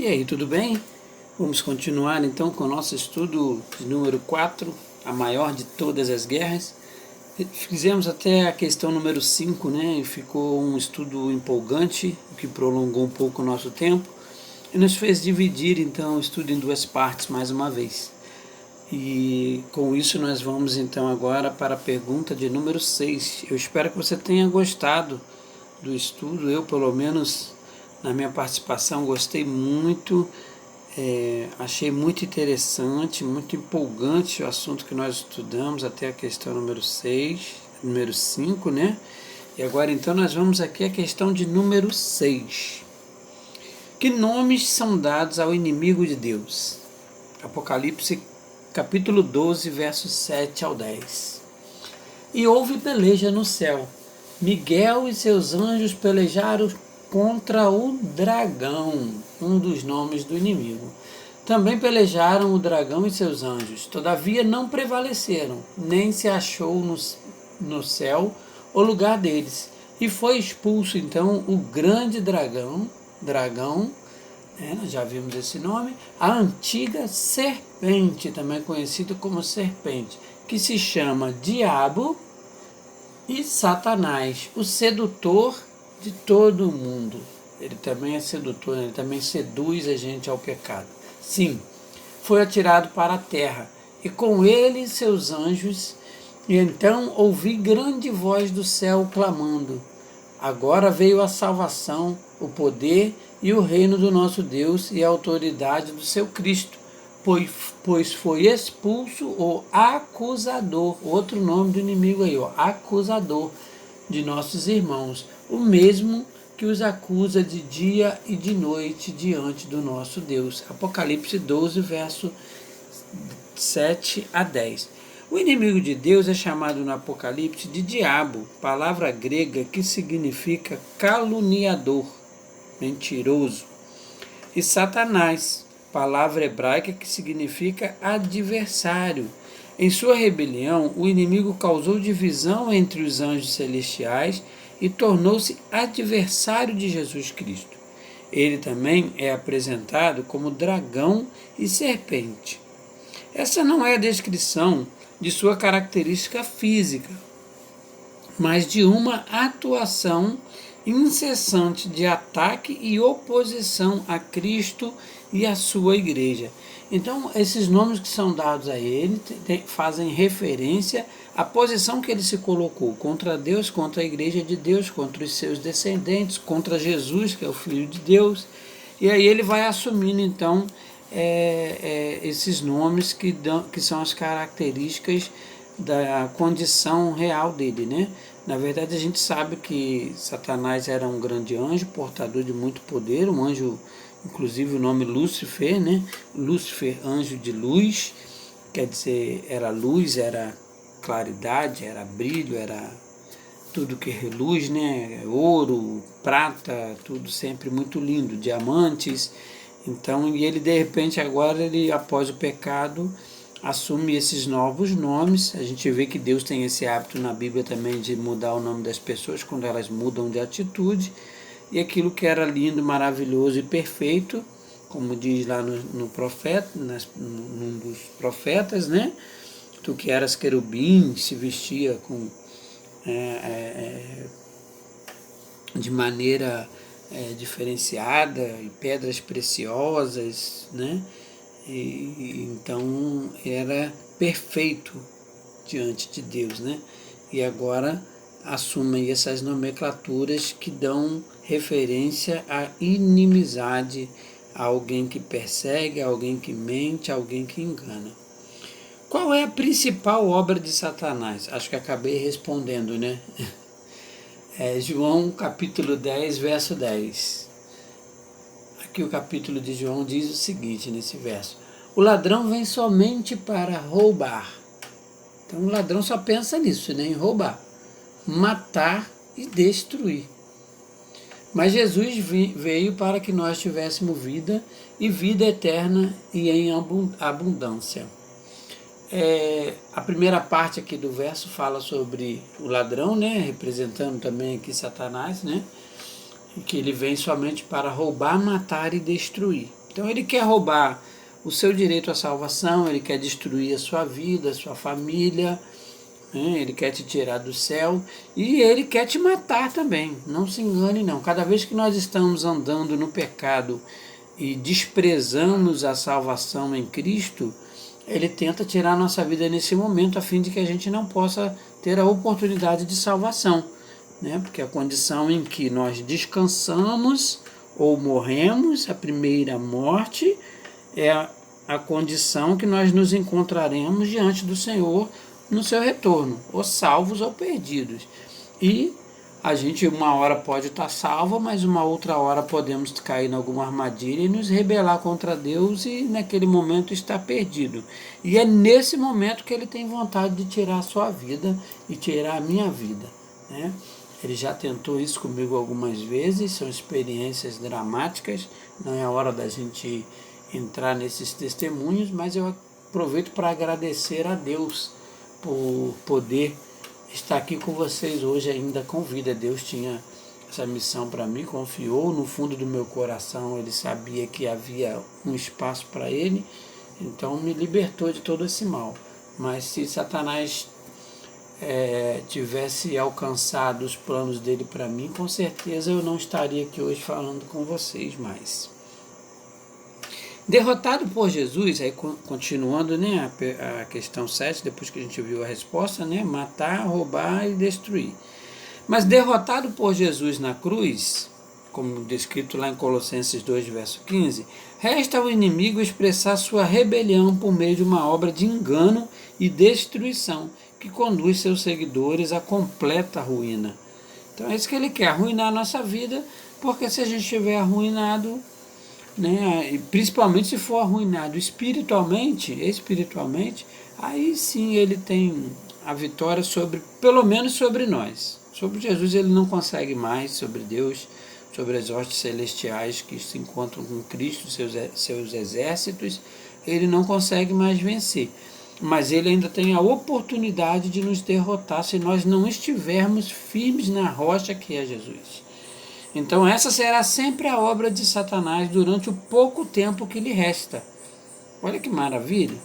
E aí, tudo bem? Vamos continuar então com o nosso estudo de número 4, a maior de todas as guerras. Fizemos até a questão número 5, né? E ficou um estudo empolgante, o que prolongou um pouco o nosso tempo. E nos fez dividir então o estudo em duas partes mais uma vez. E com isso nós vamos então agora para a pergunta de número 6. Eu espero que você tenha gostado do estudo. Eu, pelo menos, na minha participação, gostei muito. Achei muito interessante, muito empolgante o assunto que nós estudamos até a questão número 6, número 5, né? E agora então nós vamos aqui à questão de número 6. Que nomes são dados ao inimigo de Deus? Apocalipse capítulo 12, versos 7 ao 10. E houve peleja no céu. Miguel e seus anjos pelejaram contra o dragão, um dos nomes do inimigo. Também pelejaram o dragão e seus anjos, todavia não prevaleceram, nem se achou no céu o lugar deles. E foi expulso então o grande dragão, nós já vimos esse nome, a antiga serpente, também conhecido como serpente, que se chama Diabo e Satanás, o sedutor de todo o mundo. Ele também é sedutor, ele também seduz a gente ao pecado. Sim, foi atirado para a terra, e com ele seus anjos, e então ouvi grande voz do céu clamando: agora veio a salvação, o poder e o reino do nosso Deus e a autoridade do seu Cristo, pois foi expulso o acusador, outro nome do inimigo aí, acusador de nossos irmãos, o mesmo que os acusa de dia e de noite diante do nosso Deus. Apocalipse 12, verso 7 a 10. O inimigo de Deus é chamado no Apocalipse de diabo, palavra grega que significa caluniador, mentiroso, e Satanás, palavra hebraica que significa adversário. Em sua rebelião, o inimigo causou divisão entre os anjos celestiais e tornou-se adversário de Jesus Cristo. Ele também é apresentado como dragão e serpente. Essa não é a descrição de sua característica física, mas de uma atuação incessante de ataque e oposição a Cristo e a sua igreja. Então, esses nomes que são dados a ele fazem referência à posição que ele se colocou contra Deus, contra a igreja de Deus, contra os seus descendentes, contra Jesus, que é o Filho de Deus. E aí ele vai assumindo, então, esses nomes que são as características da condição real dele, né? Na verdade, a gente sabe que Satanás era um grande anjo, portador de muito poder, um anjo, inclusive o nome Lúcifer, né? Lúcifer, anjo de luz, quer dizer, era luz, era claridade, era brilho, era tudo que reluz, né? Ouro, prata, tudo sempre muito lindo, diamantes. Então, e ele de repente agora, ele após o pecado, assume esses novos nomes. A gente vê que Deus tem esse hábito na Bíblia também de mudar o nome das pessoas quando elas mudam de atitude. E aquilo que era lindo, maravilhoso e perfeito, como diz lá no profeta, num dos profetas, né? Tu que eras querubim, se vestia com de maneira diferenciada, e pedras preciosas, né? E então era perfeito diante de Deus, né? E agora assumem essas nomenclaturas que dão referência à inimizade, a alguém que persegue, a alguém que mente, a alguém que engana. Qual é a principal obra de Satanás? Acho que acabei respondendo, né? João capítulo 10, verso 10. Aqui o capítulo de João diz o seguinte nesse verso: o ladrão vem somente para roubar. Então o ladrão só pensa nisso, né? Em roubar, matar e destruir. Mas Jesus veio para que nós tivéssemos vida e vida eterna e em abundância. A primeira parte aqui do verso fala sobre o ladrão, né? Representando também aqui Satanás, né? Que ele vem somente para roubar, matar e destruir. Então ele quer roubar o seu direito à salvação, ele quer destruir a sua vida, a sua família, né? Ele quer te tirar do céu e ele quer te matar também. Não se engane não. Cada vez que nós estamos andando no pecado e desprezamos a salvação em Cristo, ele tenta tirar a nossa vida nesse momento a fim de que a gente não possa ter a oportunidade de salvação, né? Porque a condição em que nós descansamos ou morremos, a primeira morte, é a condição que nós nos encontraremos diante do Senhor no seu retorno, ou salvos ou perdidos. E a gente uma hora pode estar salvo, mas uma outra hora podemos cair em alguma armadilha e nos rebelar contra Deus e naquele momento estar perdido. E é nesse momento que ele tem vontade de tirar a sua vida e tirar a minha vida, né? Ele já tentou isso comigo algumas vezes, são experiências dramáticas, não é a hora da gente entrar nesses testemunhos, mas eu aproveito para agradecer a Deus por poder estar aqui com vocês hoje ainda com vida. Deus tinha essa missão para mim, confiou no fundo do meu coração, ele sabia que havia um espaço para ele, então me libertou de todo esse mal. Mas se Satanás tivesse alcançado os planos dele para mim, com certeza eu não estaria aqui hoje falando com vocês mais. Derrotado por Jesus, aí continuando, né, a questão 7, depois que a gente viu a resposta, né, matar, roubar e destruir. Mas derrotado por Jesus na cruz, como descrito lá em Colossenses 2, verso 15, resta ao inimigo expressar sua rebelião por meio de uma obra de engano e destruição, que conduz seus seguidores à completa ruína. Então é isso que ele quer, arruinar a nossa vida, porque se a gente estiver arruinado, né, principalmente se for arruinado espiritualmente, aí sim ele tem a vitória sobre, pelo menos sobre nós. Sobre Jesus ele não consegue mais, sobre Deus, sobre as hostes celestiais que se encontram com Cristo, seus exércitos, ele não consegue mais vencer. Mas ele ainda tem a oportunidade de nos derrotar se nós não estivermos firmes na rocha que é Jesus. Então essa será sempre a obra de Satanás durante o pouco tempo que lhe resta. Olha que maravilha,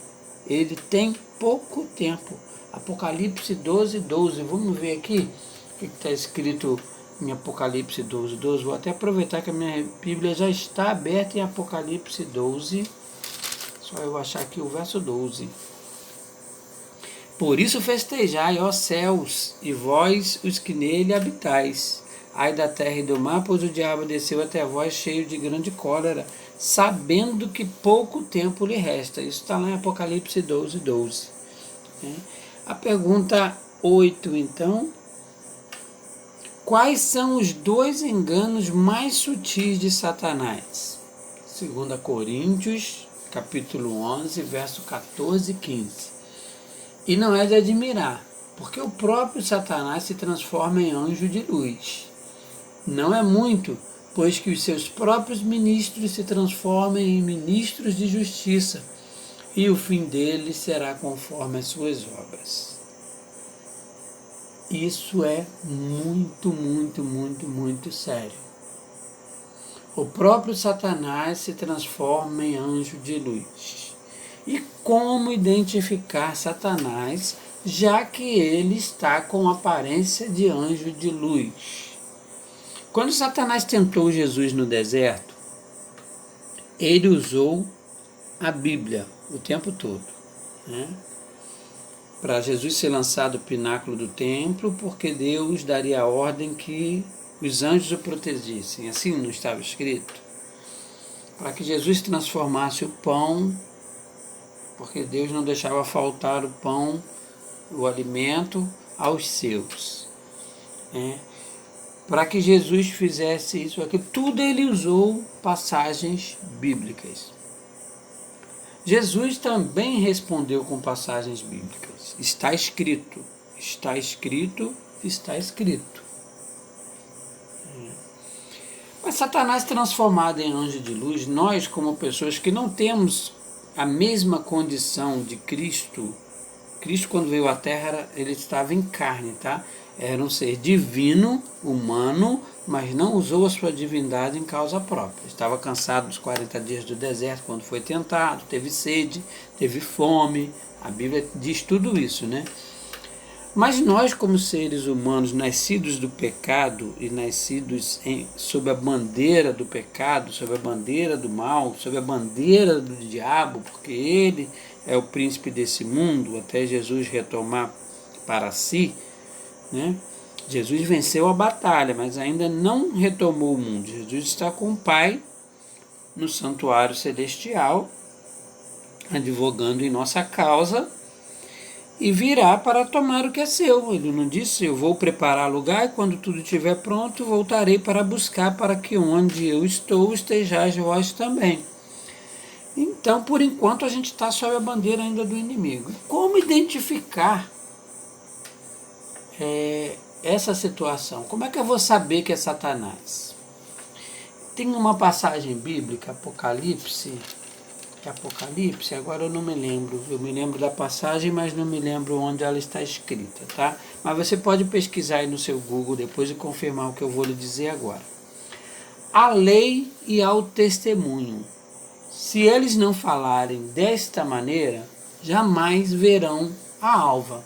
ele tem pouco tempo. Apocalipse 12, 12, vamos ver aqui o que está escrito em Apocalipse 12, 12. Vou até aproveitar que a minha Bíblia já está aberta em Apocalipse 12, só eu achar aqui o verso 12. Por isso festejai, ó céus, e vós os que nele habitais. Ai da terra e do mar, pois o diabo desceu até vós cheio de grande cólera, sabendo que pouco tempo lhe resta. Isso está lá em Apocalipse 12, 12. A pergunta 8, então. Quais são os dois enganos mais sutis de Satanás? 2 Coríntios, capítulo 11, verso 14 e 15. E não é de admirar, porque o próprio Satanás se transforma em anjo de luz. Não é muito, pois que os seus próprios ministros se transformem em ministros de justiça, e o fim deles será conforme as suas obras. Isso é muito, muito, muito, muito sério. O próprio Satanás se transforma em anjo de luz. E como identificar Satanás, já que ele está com aparência de anjo de luz? Quando Satanás tentou Jesus no deserto, ele usou a Bíblia o tempo todo, né? Para Jesus ser lançado do pináculo do templo, porque Deus daria a ordem que os anjos o protegessem. Assim não estava escrito? Para que Jesus transformasse o pão, porque Deus não deixava faltar o pão, o alimento, aos seus. Para que Jesus fizesse isso, aquilo, tudo ele usou passagens bíblicas. Jesus também respondeu com passagens bíblicas. Está escrito, está escrito, está escrito. Mas Satanás transformado em anjo de luz, nós como pessoas que não temos a mesma condição de Cristo, Cristo quando veio à Terra, ele estava em carne, tá? Era um ser divino, humano, mas não usou a sua divindade em causa própria. Estava cansado dos 40 dias do deserto, quando foi tentado, teve sede, teve fome. A Bíblia diz tudo isso, né? Mas nós, como seres humanos, nascidos do pecado e nascidos sob a bandeira do pecado, sob a bandeira do mal, sob a bandeira do diabo, porque ele é o príncipe desse mundo, até Jesus retomar para si, né? Jesus venceu a batalha, mas ainda não retomou o mundo. Jesus está com o Pai no santuário celestial, advogando em nossa causa, e virá para tomar o que é seu. Ele não disse: eu vou preparar lugar e quando tudo estiver pronto voltarei para buscar, para que onde eu estou estejais vós também. Então, por enquanto, a gente está sob a bandeira ainda do inimigo. Como identificar essa situação? Como é que eu vou saber que é Satanás? Tem uma passagem bíblica, Apocalipse, agora eu não me lembro. Eu me lembro da passagem, mas não me lembro onde ela está escrita, tá? Mas você pode pesquisar aí no seu Google depois e confirmar o que eu vou lhe dizer agora. A lei e ao testemunho. Se eles não falarem desta maneira, jamais verão a alva.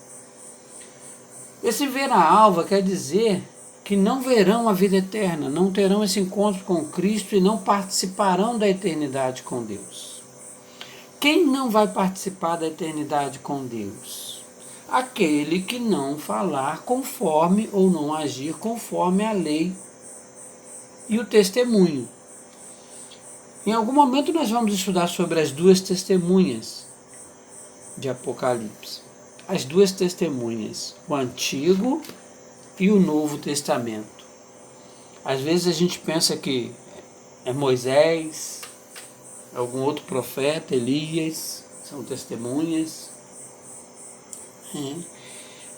Esse ver a alva quer dizer que não verão a vida eterna, não terão esse encontro com Cristo e não participarão da eternidade com Deus. Quem não vai participar da eternidade com Deus? Aquele que não falar conforme ou não agir conforme a lei e o testemunho. Em algum momento nós vamos estudar sobre as duas testemunhas de Apocalipse. As duas testemunhas, o Antigo e o Novo Testamento. Às vezes a gente pensa que é Moisés, algum outro profeta, Elias, são testemunhas,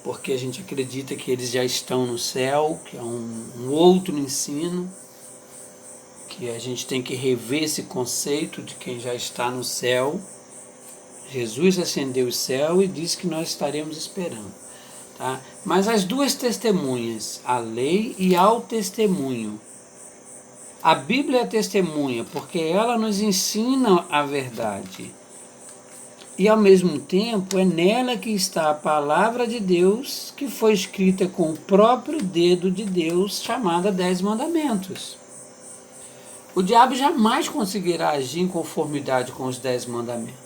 porque a gente acredita que eles já estão no céu, que é um outro ensino, que a gente tem que rever esse conceito de quem já está no céu. Jesus ascendeu o céu e disse que nós estaremos esperando. Tá? Mas as duas testemunhas, a lei e ao testemunho. A Bíblia é testemunha porque ela nos ensina a verdade. E ao mesmo tempo é nela que está a palavra de Deus, que foi escrita com o próprio dedo de Deus, chamada 10 Mandamentos. O diabo jamais conseguirá agir em conformidade com os 10 mandamentos.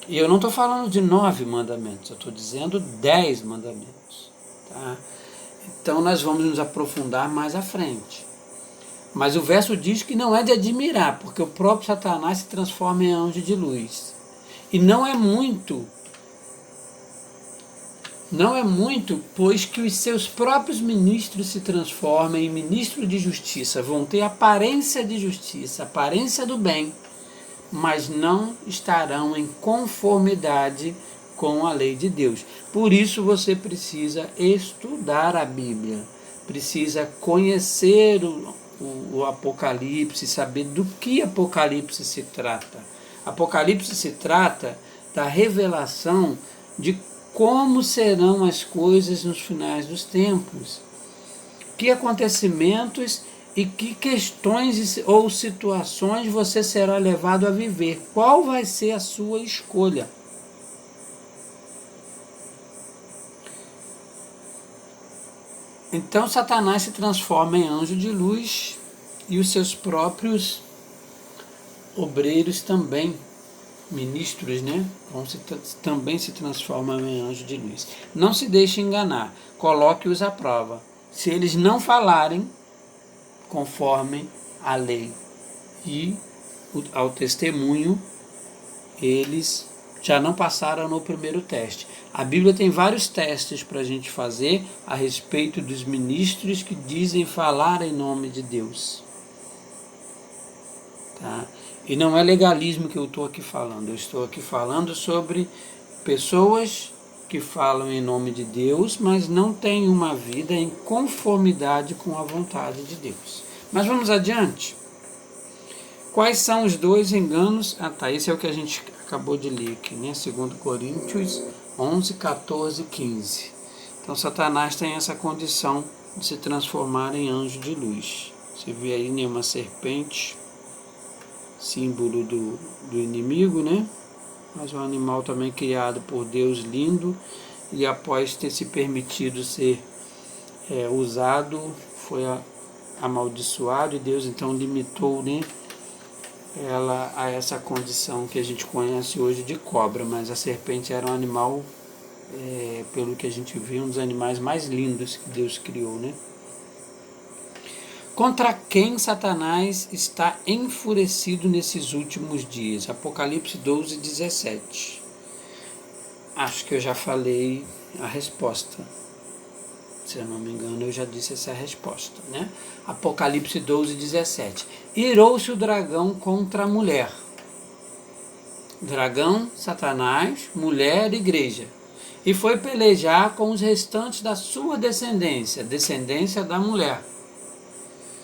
E eu não estou falando de 9 mandamentos, eu estou dizendo 10 mandamentos. Tá? Então nós vamos nos aprofundar mais à frente. Mas o verso diz que não é de admirar, porque o próprio Satanás se transforma em anjo de luz. E não é muito, pois que os seus próprios ministros se transformem em ministros de justiça, vão ter aparência de justiça, aparência do bem, mas não estarão em conformidade com a lei de Deus. Por isso você precisa estudar a Bíblia, precisa conhecer o Apocalipse, saber do que Apocalipse se trata. Apocalipse se trata da revelação de como serão as coisas nos finais dos tempos, que acontecimentos e que questões ou situações você será levado a viver, qual vai ser a sua escolha. Então Satanás se transforma em anjo de luz e os seus próprios obreiros também, ministros, né? Também se transformam em anjo de luz. Não se deixe enganar, coloque-os à prova. Se eles não falarem conforme a lei e ao testemunho, eles já não passaram no primeiro teste. A Bíblia tem vários testes para a gente fazer a respeito dos ministros que dizem falar em nome de Deus. Tá? E não é legalismo que eu estou aqui falando. Eu estou aqui falando sobre pessoas que falam em nome de Deus, mas não têm uma vida em conformidade com a vontade de Deus. Mas vamos adiante. Quais são os dois enganos? Esse é o que a gente acabou de ler aqui, né? 2 Coríntios 11, 14, 15. Então Satanás tem essa condição de se transformar em anjo de luz. Você vê aí, né, uma serpente, símbolo do inimigo, né? Mas um animal também criado por Deus, lindo, e após ter se permitido ser usado, foi amaldiçoado, e Deus então limitou, né, ela a essa condição que a gente conhece hoje de cobra. Mas a serpente era um animal, pelo que a gente vê, um dos animais mais lindos que Deus criou, né? Contra quem Satanás está enfurecido nesses últimos dias? Apocalipse 12, 17. Acho que eu já falei a resposta. Se eu não me engano, eu já disse essa resposta, né? Apocalipse 12, 17. Irou-se o dragão contra a mulher. Dragão, Satanás, mulher, igreja. E foi pelejar com os restantes da sua descendência, descendência da mulher.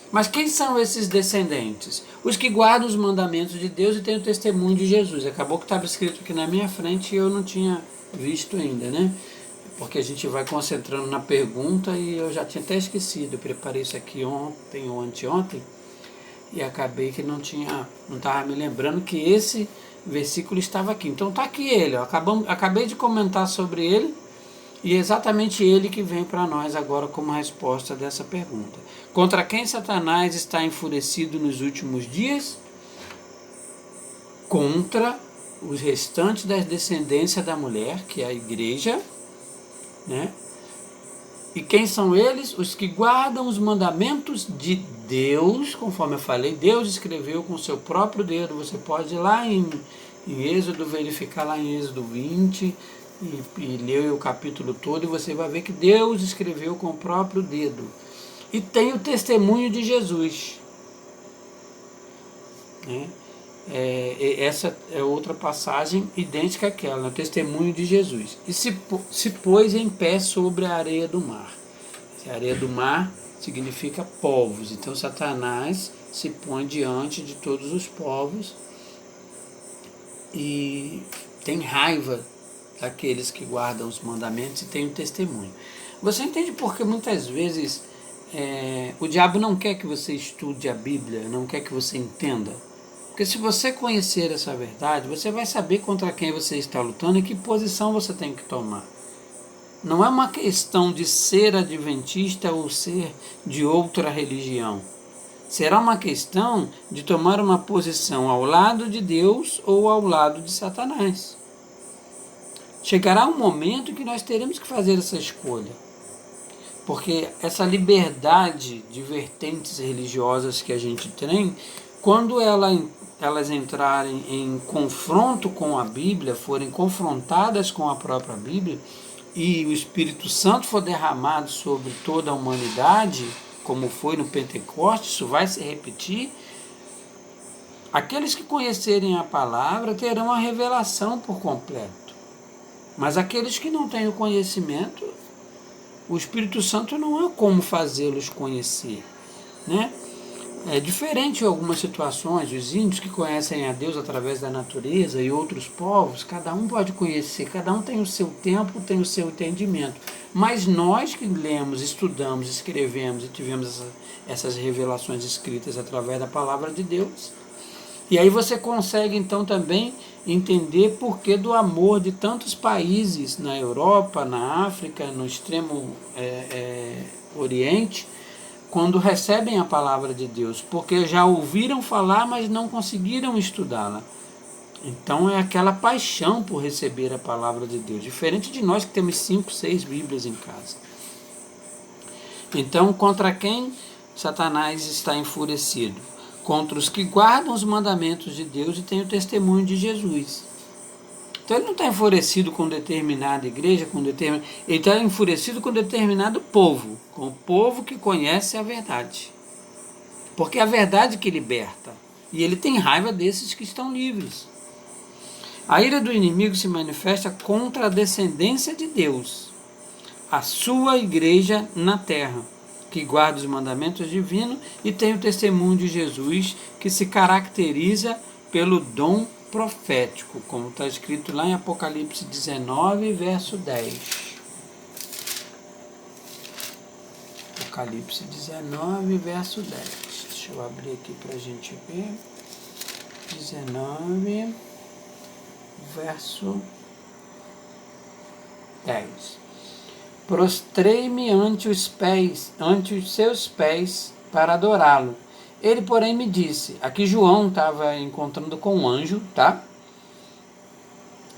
Mas quem são esses descendentes? Os que guardam os mandamentos de Deus e têm o testemunho de Jesus. Acabou que estava escrito aqui na minha frente e eu não tinha visto ainda, né? Porque a gente vai concentrando na pergunta e eu já tinha até esquecido. Eu preparei isso aqui ontem ou anteontem e acabei que não estava me lembrando que esse versículo estava aqui. Então está aqui ele, ó. Acabei de comentar sobre ele. E é exatamente ele que vem para nós agora como resposta dessa pergunta. Contra quem Satanás está enfurecido nos últimos dias? Contra os restantes da descendência da mulher, que é a igreja, né? E quem são eles? Os que guardam os mandamentos de Deus, conforme eu falei, Deus escreveu com o seu próprio dedo. Você pode ir lá em Êxodo, verificar lá em Êxodo 20, e ler o capítulo todo, e você vai ver que Deus escreveu com o próprio dedo. E tem o testemunho de Jesus, né? Essa é outra passagem idêntica àquela, né? O testemunho de Jesus. E se pôs em pé sobre a areia do mar. A areia do mar significa povos. Então Satanás se põe diante de todos os povos e tem raiva daqueles que guardam os mandamentos e têm o testemunho. Você entende porque muitas vezes o diabo não quer que você estude a Bíblia, não quer que você entenda? Porque se você conhecer essa verdade, você vai saber contra quem você está lutando e que posição você tem que tomar. Não é uma questão de ser adventista ou ser de outra religião. Será uma questão de tomar uma posição ao lado de Deus ou ao lado de Satanás. Chegará um momento em que nós teremos que fazer essa escolha. Porque essa liberdade de vertentes religiosas que a gente tem, quando elas entrarem em confronto com a Bíblia, forem confrontadas com a própria Bíblia, e o Espírito Santo for derramado sobre toda a humanidade, como foi no Pentecostes, isso vai se repetir, aqueles que conhecerem a palavra terão a revelação por completo. Mas aqueles que não têm o conhecimento, o Espírito Santo não há como fazê-los conhecer, né? É diferente em algumas situações. Os índios que conhecem a Deus através da natureza e outros povos, cada um pode conhecer, cada um tem o seu tempo, tem o seu entendimento. Mas nós que lemos, estudamos, escrevemos e tivemos essas revelações escritas através da palavra de Deus, e aí você consegue então também entender por que do amor de tantos países na Europa, na África, no extremo Oriente, quando recebem a palavra de Deus, porque já ouviram falar, mas não conseguiram estudá-la. Então é aquela paixão por receber a palavra de Deus, diferente de nós que temos 5, 6 Bíblias em casa. Então, contra quem Satanás está enfurecido? Contra os que guardam os mandamentos de Deus e têm o testemunho de Jesus. Então ele não está enfurecido com determinada igreja, ele está enfurecido com determinado povo, com o povo que conhece a verdade. Porque é a verdade que liberta. E ele tem raiva desses que estão livres. A ira do inimigo se manifesta contra a descendência de Deus, a sua igreja na terra, que guarda os mandamentos divinos e tem o testemunho de Jesus, que se caracteriza pelo dom profético, como está escrito lá em Apocalipse 19, verso 10. Apocalipse 19, verso 10. Deixa eu abrir aqui para a gente ver. 19, verso 10. Prostrei-me ante os seus pés, para adorá-lo. Ele, porém, me disse, aqui João estava encontrando com um anjo, tá?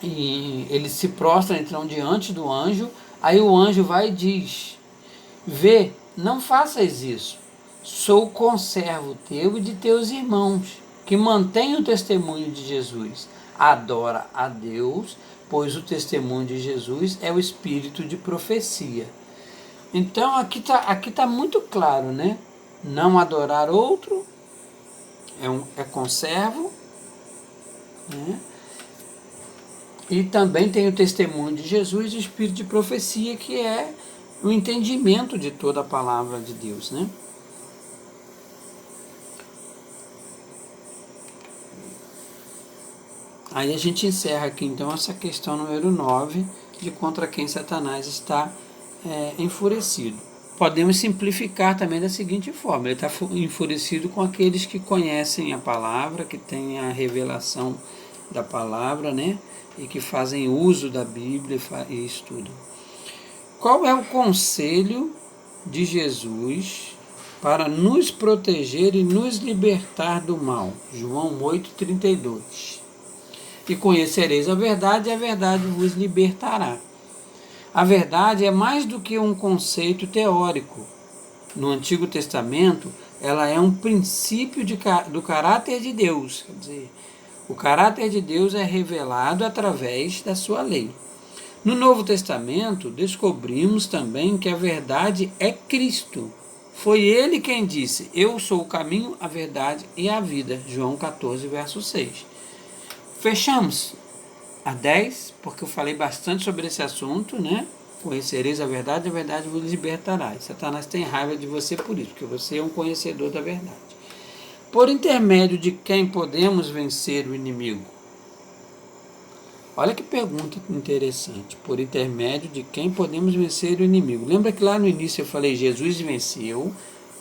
E ele se prostra então diante do anjo, aí o anjo vai e diz, vê, não faças isso, sou conservo teu e de teus irmãos, que mantém o testemunho de Jesus. Adora a Deus, pois o testemunho de Jesus é o espírito de profecia. Então aqui tá muito claro, né? Não adorar outro é conservo, né? E também tem o testemunho de Jesus e o espírito de profecia, que é o entendimento de toda a palavra de Deus, né? Aí a gente encerra aqui então essa questão número 9, de contra quem Satanás está enfurecido. Podemos simplificar também da seguinte forma, ele está enfurecido com aqueles que conhecem a palavra, que têm a revelação da palavra, né? E que fazem uso da Bíblia e estudam. Qual é o conselho de Jesus para nos proteger e nos libertar do mal? João 8,32. E conhecereis a verdade, e a verdade vos libertará. A verdade é mais do que um conceito teórico. No Antigo Testamento, ela é um princípio do caráter de Deus. Quer dizer, o caráter de Deus é revelado através da sua lei. No Novo Testamento, descobrimos também que a verdade é Cristo. Foi Ele quem disse, eu sou o caminho, a verdade e a vida. João 14, verso 6. Fechamos a 10, porque eu falei bastante sobre esse assunto, né? Conhecereis a verdade vos libertará. E Satanás tem raiva de você por isso, porque você é um conhecedor da verdade. Por intermédio de quem podemos vencer o inimigo? Olha que pergunta interessante. Por intermédio de quem podemos vencer o inimigo? Lembra que lá no início eu falei, Jesus venceu,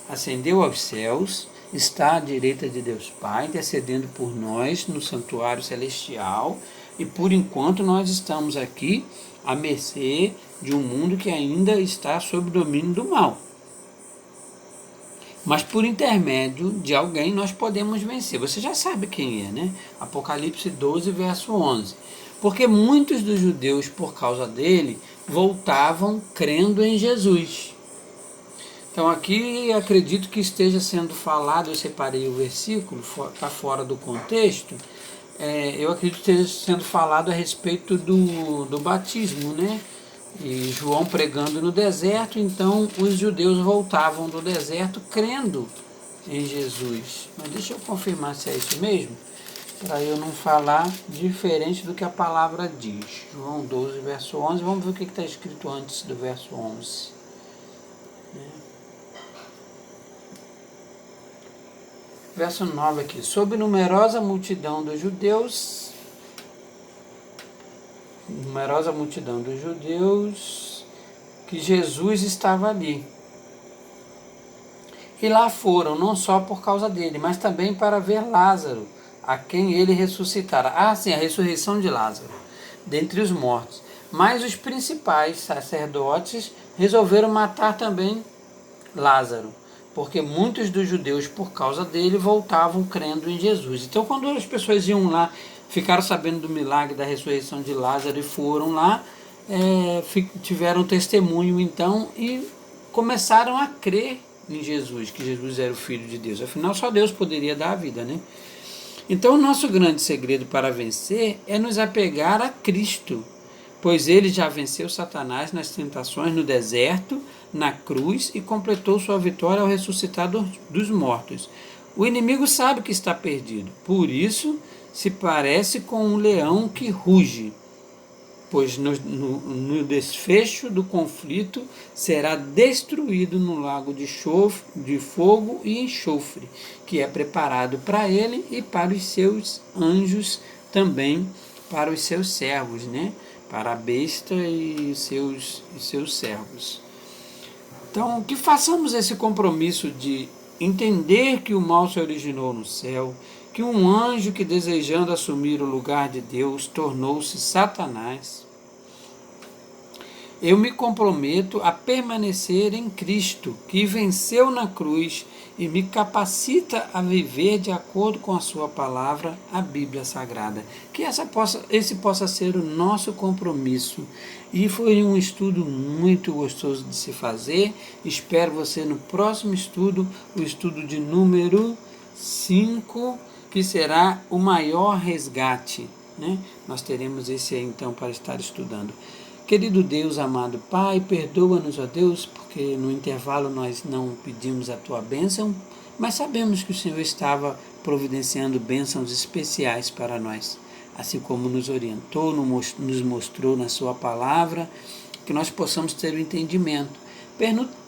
ascendeu aos céus, está à direita de Deus Pai, intercedendo por nós no santuário celestial, e por enquanto nós estamos aqui à mercê de um mundo que ainda está sob o domínio do mal. Mas por intermédio de alguém nós podemos vencer. Você já sabe quem é, né? Apocalipse 12, verso 11. Porque muitos dos judeus, por causa dele, voltavam crendo em Jesus. Então aqui acredito que esteja sendo falado, eu separei o versículo, está fora do contexto, eu acredito que esteja sendo falado a respeito do batismo, né? E João pregando no deserto, então os judeus voltavam do deserto crendo em Jesus. Mas deixa eu confirmar se é isso mesmo, para eu não falar diferente do que a palavra diz. João 12, verso 11, vamos ver o que está escrito antes do verso 11. Verso 9 aqui, sob numerosa multidão dos judeus, que Jesus estava ali. E lá foram, não só por causa dele, mas também para ver Lázaro, a quem ele ressuscitara. Ah, sim, a ressurreição de Lázaro, dentre os mortos. Mas os principais sacerdotes resolveram matar também Lázaro, porque muitos dos judeus, por causa dele, voltavam crendo em Jesus. Então, quando as pessoas iam lá, ficaram sabendo do milagre da ressurreição de Lázaro e foram lá, tiveram testemunho, então, e começaram a crer em Jesus, que Jesus era o Filho de Deus. Afinal, só Deus poderia dar a vida, né? Então, o nosso grande segredo para vencer é nos apegar a Cristo, pois ele já venceu Satanás nas tentações no deserto, na cruz, e completou sua vitória ao ressuscitar dos mortos. O inimigo sabe que está perdido, por isso se parece com um leão que ruge, pois no desfecho do conflito será destruído no lago de fogo e enxofre, que é preparado para ele e para os seus anjos, também para os seus servos, né? Para a besta e seus servos. Então, que façamos esse compromisso de entender que o mal se originou no céu, que um anjo que desejando assumir o lugar de Deus tornou-se Satanás. Eu me comprometo a permanecer em Cristo, que venceu na cruz e me capacita a viver de acordo com a sua palavra, a Bíblia Sagrada. Que esse possa ser o nosso compromisso. E foi um estudo muito gostoso de se fazer. Espero você no próximo estudo, o estudo de número 5, que será o maior resgate, né? Nós teremos esse aí então para estar estudando. Querido Deus, amado Pai, perdoa-nos, ó Deus, porque no intervalo nós não pedimos a Tua bênção, mas sabemos que o Senhor estava providenciando bênçãos especiais para nós, assim como nos orientou, nos mostrou na Sua palavra, que nós possamos ter o entendimento.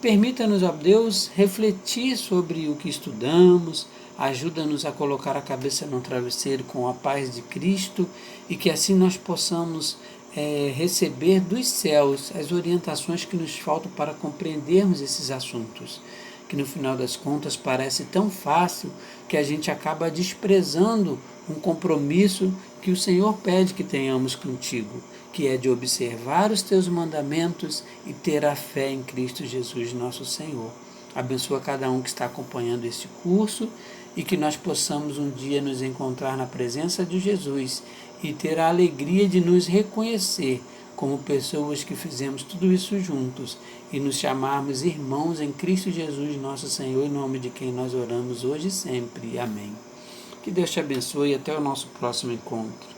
Permita-nos, ó Deus, refletir sobre o que estudamos, ajuda-nos a colocar a cabeça no travesseiro com a paz de Cristo e que assim nós possamos receber dos céus as orientações que nos faltam para compreendermos esses assuntos, que no final das contas parece tão fácil que a gente acaba desprezando um compromisso que o Senhor pede que tenhamos contigo, que é de observar os teus mandamentos e ter a fé em Cristo Jesus, nosso Senhor. Abençoa cada um que está acompanhando este curso e que nós possamos um dia nos encontrar na presença de Jesus e ter a alegria de nos reconhecer como pessoas que fizemos tudo isso juntos e nos chamarmos irmãos em Cristo Jesus, nosso Senhor, em nome de quem nós oramos hoje e sempre. Amém. Que Deus te abençoe e até o nosso próximo encontro.